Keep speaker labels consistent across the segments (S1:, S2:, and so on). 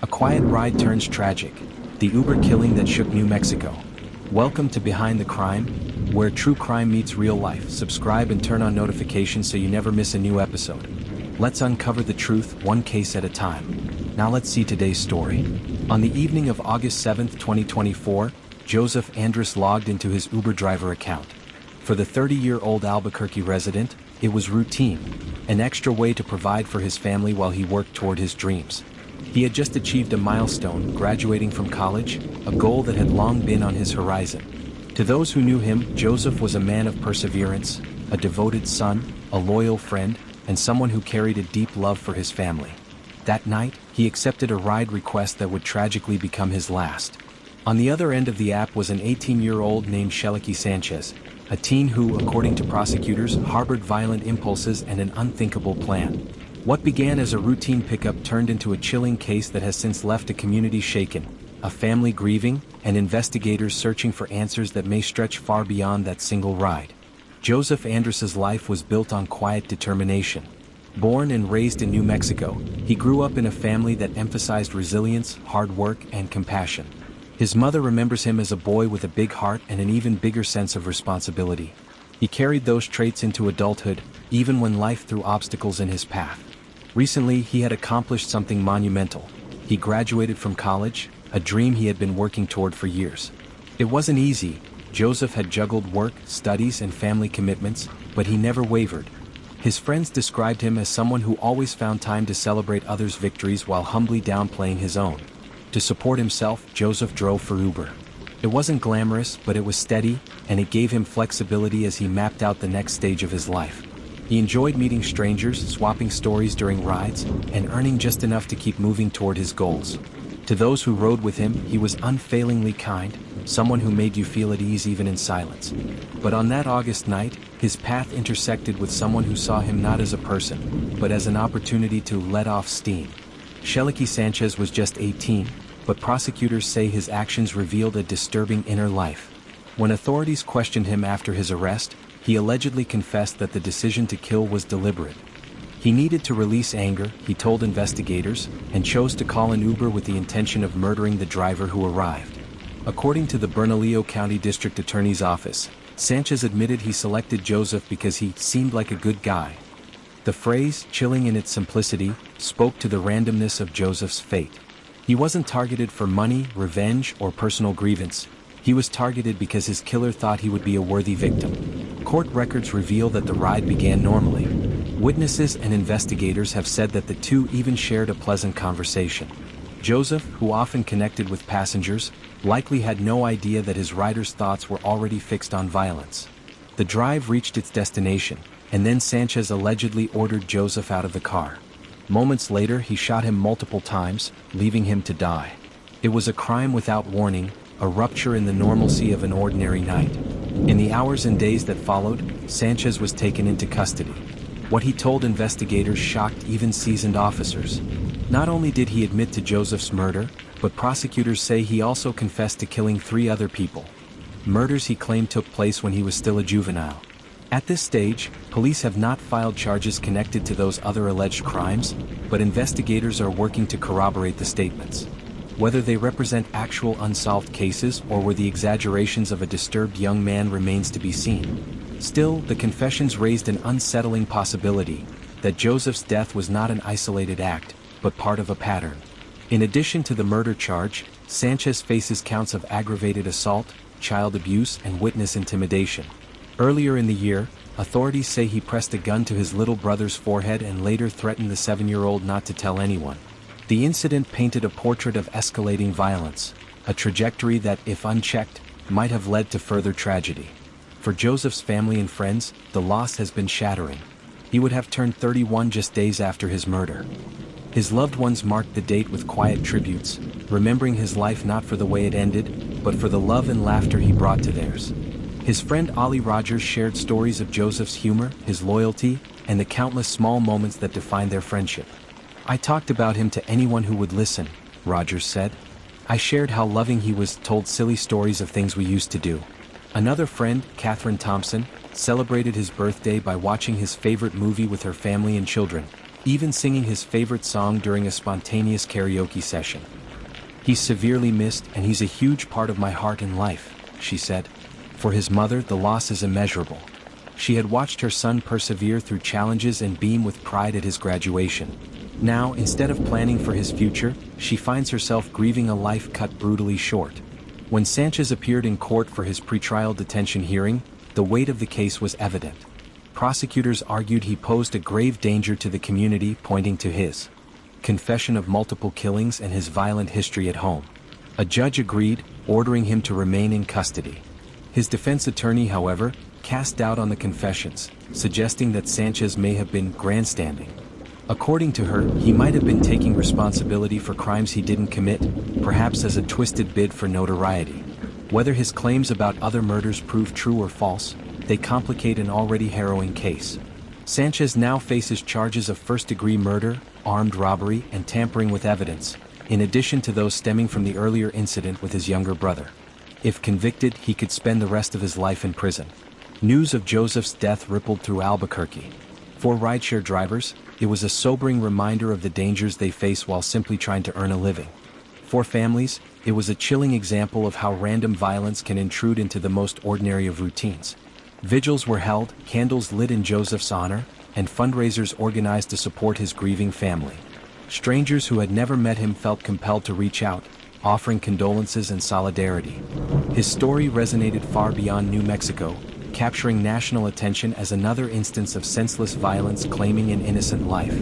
S1: A quiet ride turns tragic. The Uber killing that shook New Mexico. Welcome to Behind the Crime, where true crime meets real life. Subscribe and turn on notifications so you never miss a new episode. Let's uncover the truth, one case at a time. Now let's see today's story. On the evening of August 7, 2024, Joseph Andrus logged into his Uber driver account. For the 30-year-old Albuquerque resident, it was routine, an extra way to provide for his family while he worked toward his dreams. He had just achieved a milestone, graduating from college, a goal that had long been on his horizon. To those who knew him, Joseph was a man of perseverance, a devoted son, a loyal friend, and someone who carried a deep love for his family. That night, he accepted a ride request that would tragically become his last. On the other end of the app was an 18-year-old named Sheliky Sanchez, a teen who, according to prosecutors, harbored violent impulses and an unthinkable plan. What began as a routine pickup turned into a chilling case that has since left a community shaken, a family grieving, and investigators searching for answers that may stretch far beyond that single ride. Joseph Andrus's life was built on quiet determination. Born and raised in New Mexico, he grew up in a family that emphasized resilience, hard work, and compassion. His mother remembers him as a boy with a big heart and an even bigger sense of responsibility. He carried those traits into adulthood, even when life threw obstacles in his path. Recently, he had accomplished something monumental. He graduated from college, a dream he had been working toward for years. It wasn't easy. Joseph had juggled work, studies, and family commitments, but he never wavered. His friends described him as someone who always found time to celebrate others' victories while humbly downplaying his own. To support himself, Joseph drove for Uber. It wasn't glamorous, but it was steady, and it gave him flexibility as he mapped out the next stage of his life. He enjoyed meeting strangers, swapping stories during rides, and earning just enough to keep moving toward his goals. To those who rode with him, he was unfailingly kind, someone who made you feel at ease even in silence. But on that August night, his path intersected with someone who saw him not as a person, but as an opportunity to let off steam. Sheliky Sanchez was just 18, but prosecutors say his actions revealed a disturbing inner life. When authorities questioned him after his arrest, he allegedly confessed that the decision to kill was deliberate. He needed to release anger, he told investigators, and chose to call an Uber with the intention of murdering the driver who arrived. According to the Bernalillo County District Attorney's office, Sanchez admitted he selected Joseph because he seemed like a good guy. The phrase, chilling in its simplicity, spoke to the randomness of Joseph's fate. He wasn't targeted for money, revenge, or personal grievance. He was targeted because his killer thought he would be a worthy victim. Court records reveal that the ride began normally. Witnesses and investigators have said that the two even shared a pleasant conversation. Joseph, who often connected with passengers, likely had no idea that his rider's thoughts were already fixed on violence. The drive reached its destination, and then Sanchez allegedly ordered Joseph out of the car. Moments later, he shot him multiple times, leaving him to die. It was a crime without warning, a rupture in the normalcy of an ordinary night. In the hours and days that followed, Sanchez was taken into custody. What he told investigators shocked even seasoned officers. Not only did he admit to Joseph's murder, but prosecutors say he also confessed to killing 3 other people. Murders he claimed took place when he was still a juvenile. At this stage, police have not filed charges connected to those other alleged crimes, but investigators are working to corroborate the statements. Whether they represent actual unsolved cases or were the exaggerations of a disturbed young man remains to be seen. Still, the confessions raised an unsettling possibility that Joseph's death was not an isolated act, but part of a pattern. In addition to the murder charge, Sanchez faces counts of aggravated assault, child abuse, and witness intimidation. Earlier in the year, authorities say he pressed a gun to his little brother's forehead and later threatened the 7-year-old not to tell anyone. The incident painted a portrait of escalating violence, a trajectory that, if unchecked, might have led to further tragedy. For Joseph's family and friends, the loss has been shattering. He would have turned 31 just days after his murder. His loved ones marked the date with quiet tributes, remembering his life not for the way it ended, but for the love and laughter he brought to theirs. His friend Ollie Rogers shared stories of Joseph's humor, his loyalty, and the countless small moments that defined their friendship. "I talked about him to anyone who would listen," Rogers said. "I shared how loving he was, told silly stories of things we used to do." Another friend, Catherine Thompson, celebrated his birthday by watching his favorite movie with her family and children. even singing his favorite song during a spontaneous karaoke session. "He's severely missed and he's a huge part of my heart and life," she said. For his mother, the loss is immeasurable. She had watched her son persevere through challenges and beam with pride at his graduation. Now, instead of planning for his future, she finds herself grieving a life cut brutally short. When Sanchez appeared in court for his pretrial detention hearing, the weight of the case was evident. Prosecutors argued he posed a grave danger to the community, pointing to his confession of multiple killings and his violent history at home. A judge agreed, ordering him to remain in custody. His defense attorney, however, cast doubt on the confessions, suggesting that Sanchez may have been grandstanding. According to her, he might have been taking responsibility for crimes he didn't commit, perhaps as a twisted bid for notoriety. Whether his claims about other murders prove true or false, they complicate an already harrowing case. Sanchez now faces charges of first-degree murder, armed robbery, and tampering with evidence, in addition to those stemming from the earlier incident with his younger brother. If convicted, he could spend the rest of his life in prison. News of Joseph's death rippled through Albuquerque. For rideshare drivers, it was a sobering reminder of the dangers they face while simply trying to earn a living. For families, it was a chilling example of how random violence can intrude into the most ordinary of routines. Vigils were held, candles lit in Joseph's honor, and fundraisers organized to support his grieving family. Strangers who had never met him felt compelled to reach out, offering condolences and solidarity. His story resonated far beyond New Mexico, capturing national attention as another instance of senseless violence claiming an innocent life.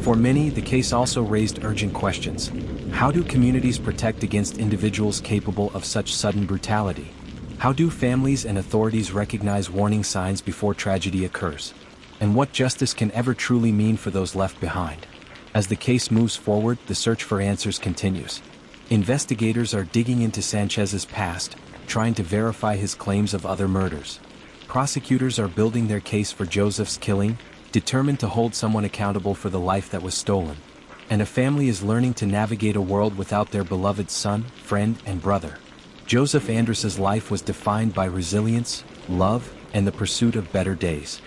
S1: For many, the case also raised urgent questions. How do communities protect against individuals capable of such sudden brutality? How do families and authorities recognize warning signs before tragedy occurs? And what justice can ever truly mean for those left behind? As the case moves forward, the search for answers continues. Investigators are digging into Sanchez's past, trying to verify his claims of other murders. Prosecutors are building their case for Joseph's killing, determined to hold someone accountable for the life that was stolen. And a family is learning to navigate a world without their beloved son, friend, and brother. Joseph Andrus's life was defined by resilience, love, and the pursuit of better days.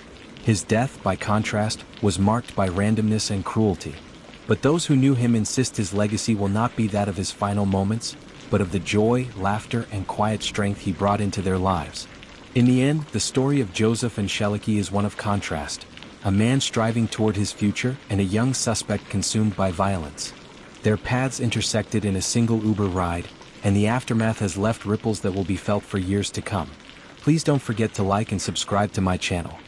S1: His death, by contrast, was marked by randomness and cruelty. But those who knew him insist his legacy will not be that of his final moments, but of the joy, laughter, and quiet strength he brought into their lives. In the end, the story of Joseph and Sheliky is one of contrast, a man striving toward his future and a young suspect consumed by violence. Their paths intersected in a single Uber ride, and the aftermath has left ripples that will be felt for years to come. Please don't forget to like and subscribe to my channel.